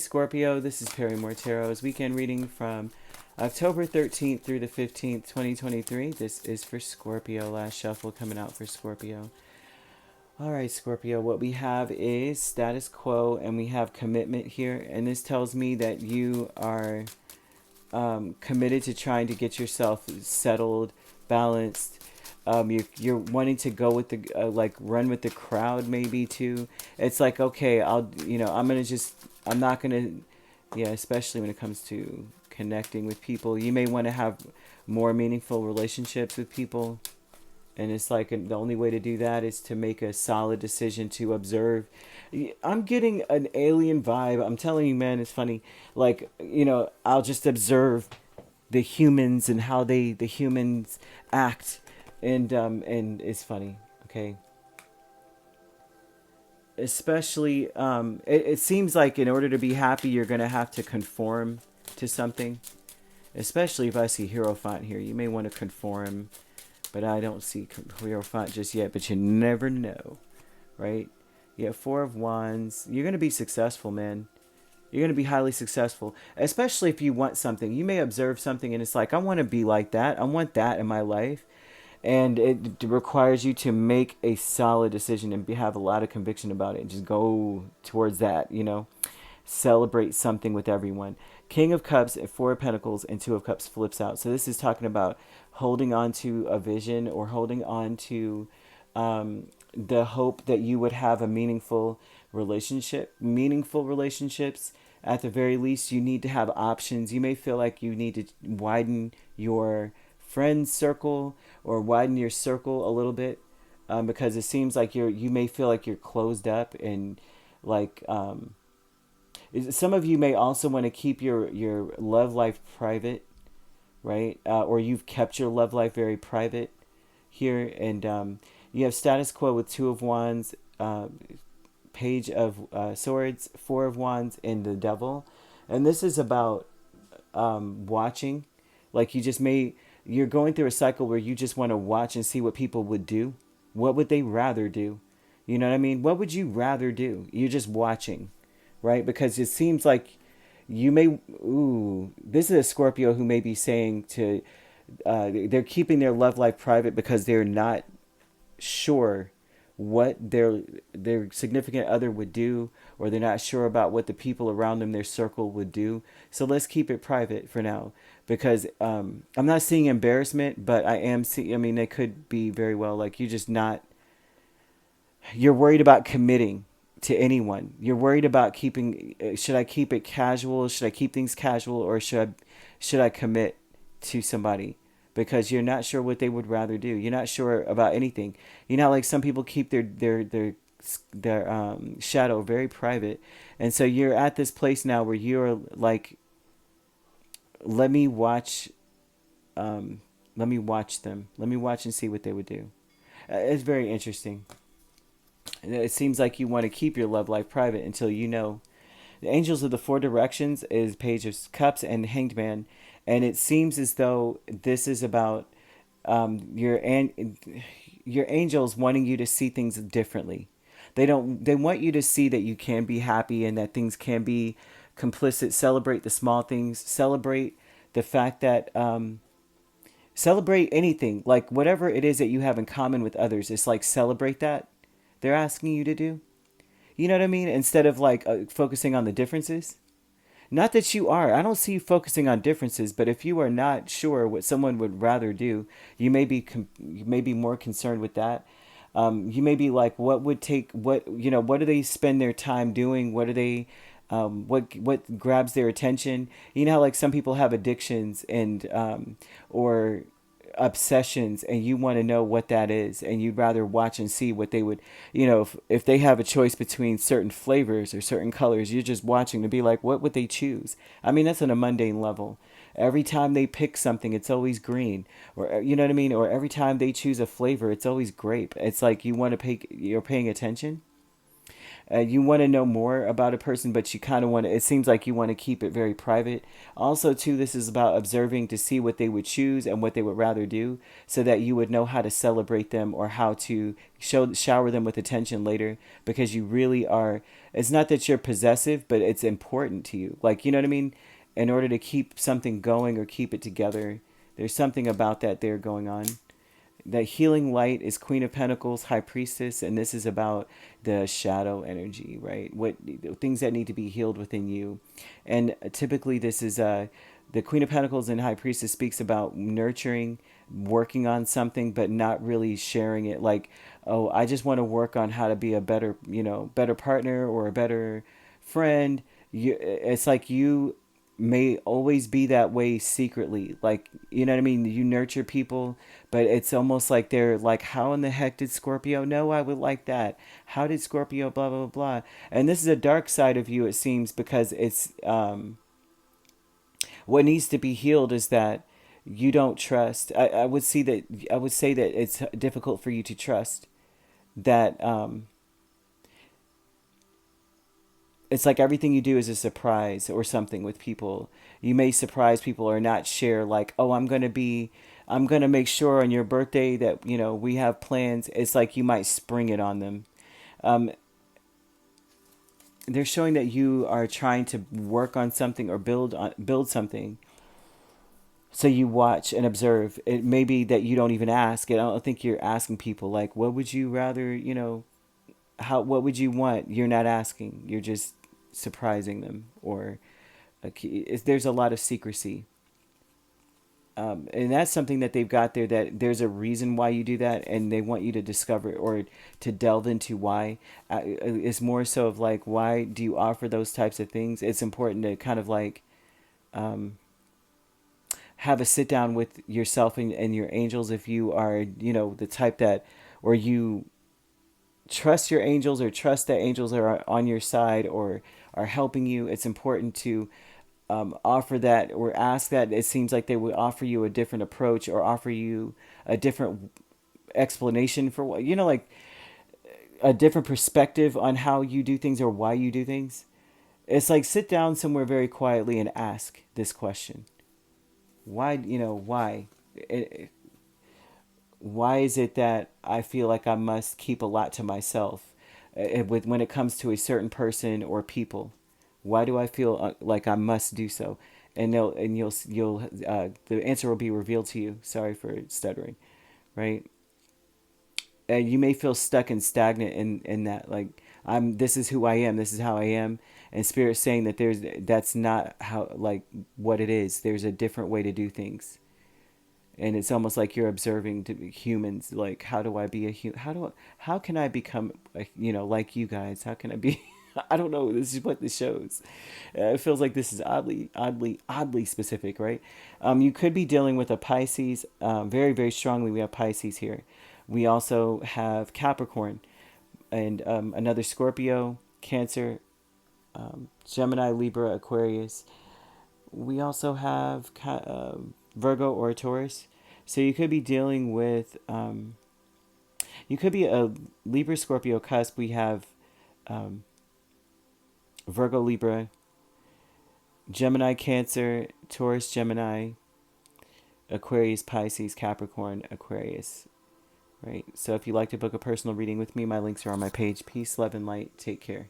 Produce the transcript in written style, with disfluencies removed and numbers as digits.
Scorpio, this is Perrymore Tarot's weekend reading from October 13th through the 15th, 2023. This is for Scorpio. Last shuffle coming out for Scorpio. All right, Scorpio, what we have is status quo and we have commitment here. And this tells me that you are committed to trying to get yourself settled, balanced. You're wanting to go with the like run with the crowd maybe too. It's like, okay, I'm not gonna, yeah, especially when it comes to connecting with people. You may want to have more meaningful relationships with people, and it's like the only way to do that is to make a solid decision to observe. I'm getting an alien vibe. I'm telling you, man, it's funny. Like, I'll just observe the humans and how the humans act, and it's funny. Okay, especially it seems like in order to be happy, you're gonna have to conform to something. Especially if I see Hierophant here, you may want to conform, but I don't see Hierophant just yet. But you never know, right? Yeah, Four of Wands. You're gonna be successful, man. You're going to be highly successful, especially if you want something. You may observe something and it's like, I want to be like that. I want that in my life. And it requires you to make a solid decision and have a lot of conviction about it and just go towards that. Celebrate something with everyone. King of Cups, Four of Pentacles, and Two of Cups flips out. So this is talking about holding on to a vision or holding on to the hope that you would have a meaningful relationships. At the very least, you need to have options. You may feel like you need to widen your friend circle or widen your circle a little bit, because it seems like you may feel like you're closed up, and like some of you may also want to keep your love life private, right? Or you've kept your love life very private here, and you have status quo with Two of Wands, Page of Swords, Four of Wands, and the Devil. And this is about watching. Like you're going through a cycle where you just want to watch and see what people would do. What would they rather do? You know what I mean? What would you rather do? You're just watching, right? Because it seems like you may, this is a Scorpio who may be saying they're keeping their love life private because they're not sure what their significant other would do, or they're not sure about what the people around them, their circle, would do. So let's keep it private for now, because I'm not seeing embarrassment, but I am seeing, I mean, it could be very well like you're worried about committing to anyone. You're worried about keeping, should I keep it casual? Should I keep things casual, or should I commit to somebody? Because you're not sure what they would rather do. You're not sure about anything. Like some people keep their shadow very private, and so you're at this place now where you're like, let me watch them. Let me watch and see what they would do. It's very interesting. It seems like you want to keep your love life private until The Angels of the Four Directions is Page of Cups and Hanged Man. And it seems as though this is about your angels wanting you to see things differently. They want you to see that you can be happy and that things can be complicit. Celebrate the small things. Celebrate the fact that celebrate anything, like whatever it is that you have in common with others. It's like celebrate that. They're asking you to do. You know what I mean? Instead of like focusing on the differences. Not that you are. I don't see you focusing on differences, but if you are not sure what someone would rather do, you may be more concerned with that. You may be like, what do they spend their time doing? What do they, what grabs their attention? You know how like some people have addictions and or obsessions, and you want to know what that is, and you'd rather watch and see what they would, if they have a choice between certain flavors or certain colors, you're just watching to be like, what would they choose? I mean, that's on a mundane level. Every time they pick something, it's always green, or you know what I mean, or every time they choose a flavor, it's always grape. It's like you're paying attention. You want to know more about a person, but you kind of want to, it seems like you want to keep it very private. Also, too, this is about observing to see what they would choose and what they would rather do, so that you would know how to celebrate them or how to shower them with attention later, because you really are, it's not that you're possessive, but it's important to you. Like, you know what I mean? In order to keep something going or keep it together, there's something about that there going on. That healing light is Queen of Pentacles, High Priestess, and this is about the shadow energy, right? What things that need to be healed within you. And typically this is the Queen of Pentacles and High Priestess speaks about nurturing, working on something, but not really sharing it. Like, oh, I just want to work on how to be a better, better partner or a better friend. It's like you may always be that way secretly. Like, you know what I mean? You nurture people, but it's almost like they're like, how in the heck did Scorpio know I would like that? How did Scorpio blah, blah, blah? And this is a dark side of you, it seems, because it's, what needs to be healed is that you don't trust. I would see that, I would say that it's difficult for you to trust that, it's like everything you do is a surprise or something with people. You may surprise people or not share, like, oh, I'm going to make sure on your birthday that, we have plans. It's like you might spring it on them. Um, they're showing that you are trying to work on something or build something. So you watch and observe. It may be that you don't even ask. I don't think you're asking people, like, what would you rather, what would you want? You're not asking. You're just surprising them, or there's a lot of secrecy. And that's something that they've got there, that there's a reason why you do that, and they want you to discover or to delve into why. It's more so of like, why do you offer those types of things? It's important to kind of like have a sit down with yourself and your angels, if you are, the type that, or you trust your angels or trust that angels are on your side or are helping you. It's important to offer that or ask that. It seems like they would offer you a different approach or offer you a different explanation for what, like a different perspective on how you do things or why you do things. It's like sit down somewhere very quietly and ask this question. Why, why? Why is it that I feel like I must keep a lot to myself with when it comes to a certain person or people? Why do I feel like I must do so? And you'll the answer will be revealed to you. Sorry for stuttering, right? And you may feel stuck and stagnant in that, like, this is who I am, this is how I am, and Spirit's saying that that's not how, like, what it is. There's a different way to do things. And it's almost like you're observing to humans, like, how do I be a human? How can I become like you guys? How can I be I don't know, this is what this shows. It feels like this is oddly specific, right? You could be dealing with a Pisces. Very, very strongly we have Pisces here. We also have Capricorn, and another Scorpio, Cancer, Gemini, Libra, Aquarius. We also have Virgo or Taurus. So you could be dealing with, you could be a Libra, Scorpio cusp. We have Virgo, Libra, Gemini, Cancer, Taurus, Gemini, Aquarius, Pisces, Capricorn, Aquarius. Right. So if you'd like to book a personal reading with me, my links are on my page. Peace, love, and light. Take care.